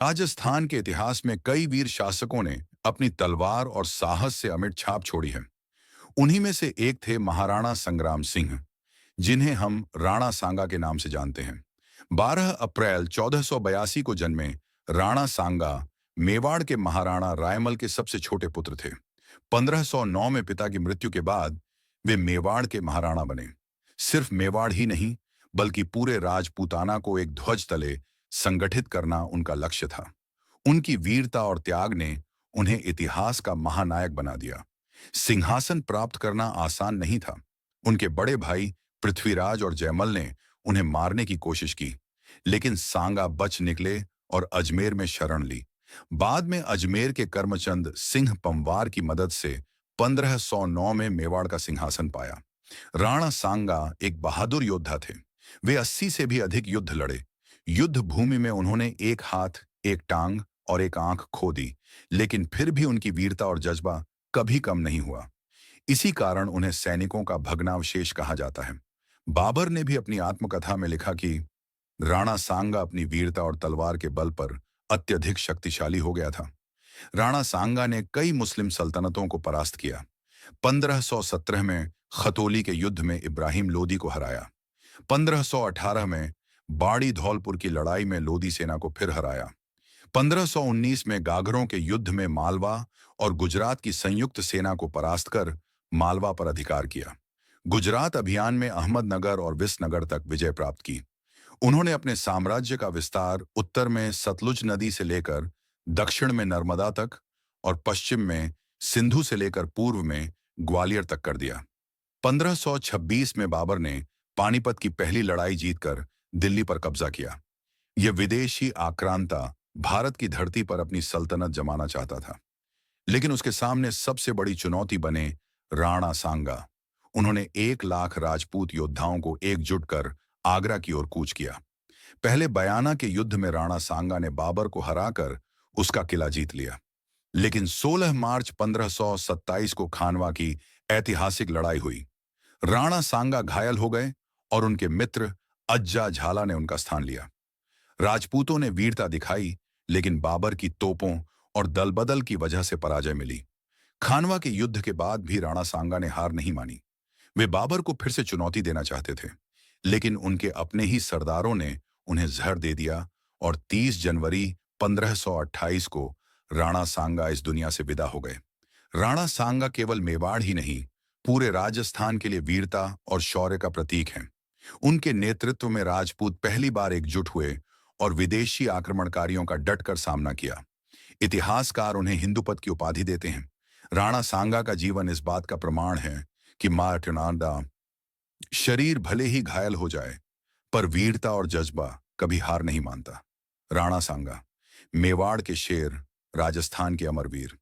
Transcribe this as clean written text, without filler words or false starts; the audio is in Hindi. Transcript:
राजस्थान के इतिहास में कई वीर शासकों ने अपनी तलवार और साहस से अमिट छाप छोड़ी है। उन्हीं में से एक थे महाराणा संग्राम सिंह, जिन्हें हम राणा सांगा के नाम से जानते हैं। 12 अप्रैल 1482 को जन्मे राणा सांगा मेवाड़ के महाराणा रायमल के सबसे छोटे पुत्र थे। 1509 में पिता की मृत्यु के बाद वे मेवाड़ के महाराणा बने। सिर्फ मेवाड़ ही नहीं, बल्कि पूरे राजपूताना को एक ध्वज तले संगठित करना उनका लक्ष्य था। उनकी वीरता और त्याग ने उन्हें इतिहास का महानायक बना दिया। सिंहासन प्राप्त करना आसान नहीं था। उनके बड़े भाई पृथ्वीराज और जयमल ने उन्हें मारने की कोशिश की, लेकिन सांगा बच निकले और अजमेर में शरण ली। बाद में अजमेर के कर्मचंद सिंह पंवार की मदद से 1509 में मेवाड़ का सिंहासन पाया। राणा सांगा एक बहादुर योद्धा थे। वे 80 से भी अधिक युद्ध लड़े। युद्ध भूमि में उन्होंने एक हाथ, एक टांग और एक आंख खो दी, लेकिन फिर भी उनकी वीरता और जज्बा कभी कम नहीं हुआ। इसी कारण उन्हें सैनिकों का भग्नावशेष कहा जाता है। बाबर ने भी अपनी आत्मकथा में लिखा कि राणा सांगा अपनी वीरता और तलवार के बल पर अत्यधिक शक्तिशाली हो गया था। राणा सांगा ने कई मुस्लिम सल्तनतों को परास्त किया। 1517 में खतौली के युद्ध में इब्राहिम लोदी को हराया। 1518 में बाड़ी धौलपुर की लड़ाई में लोदी सेना को फिर हराया। 1519 में गागरों के युद्ध में मालवा और गुजरात की संयुक्त सेना को परास्त कर मालवा पर अधिकार किया। गुजरात अभियान में अहमदनगर और विसनगर तक विजय प्राप्त की। उन्होंने अपने साम्राज्य का विस्तार उत्तर में सतलुज नदी से लेकर दक्षिण में नर्मदा तक और पश्चिम में सिंधु से लेकर पूर्व में ग्वालियर तक कर दिया। 1526 में बाबर ने पानीपत की पहली लड़ाई जीतकर दिल्ली पर कब्जा किया। यह विदेशी आक्रांता भारत की धरती पर अपनी सल्तनत जमाना चाहता था, लेकिन उसके सामने सबसे बड़ी चुनौती बने राणा सांगा। उन्होंने 1 लाख राजपूत योद्धाओं को एकजुट कर आगरा की ओर कूच किया। पहले बयाना के युद्ध में राणा सांगा ने बाबर को हराकर उसका किला जीत लिया, लेकिन 16 मार्च 1527 को खानवा की ऐतिहासिक लड़ाई हुई। राणा सांगा घायल हो गए और उनके मित्र अज्जा झाला ने उनका स्थान लिया। राजपूतों ने वीरता दिखाई, लेकिन बाबर की तोपों और दलबदल की वजह से पराजय मिली। खानवा के युद्ध के बाद भी राणा सांगा ने हार नहीं मानी। वे बाबर को फिर से चुनौती देना चाहते थे, लेकिन उनके अपने ही सरदारों ने उन्हें जहर दे दिया और 30 जनवरी 1528 को राणा सांगा इस दुनिया से विदा हो गए। राणा सांगा केवल मेवाड़ ही नहीं, पूरे राजस्थान के लिए वीरता और शौर्य का प्रतीक हैं। उनके नेतृत्व में राजपूत पहली बार एकजुट हुए और विदेशी आक्रमणकारियों का डटकर सामना किया। इतिहासकार उन्हें हिंदुपत की उपाधि देते हैं। राणा सांगा का जीवन इस बात का प्रमाण है कि मार्टिनाडा शरीर भले ही घायल हो जाए, पर वीरता और जज्बा कभी हार नहीं मानता। राणा सांगा, मेवाड़ के शेर, राजस्थान के अमरवीर।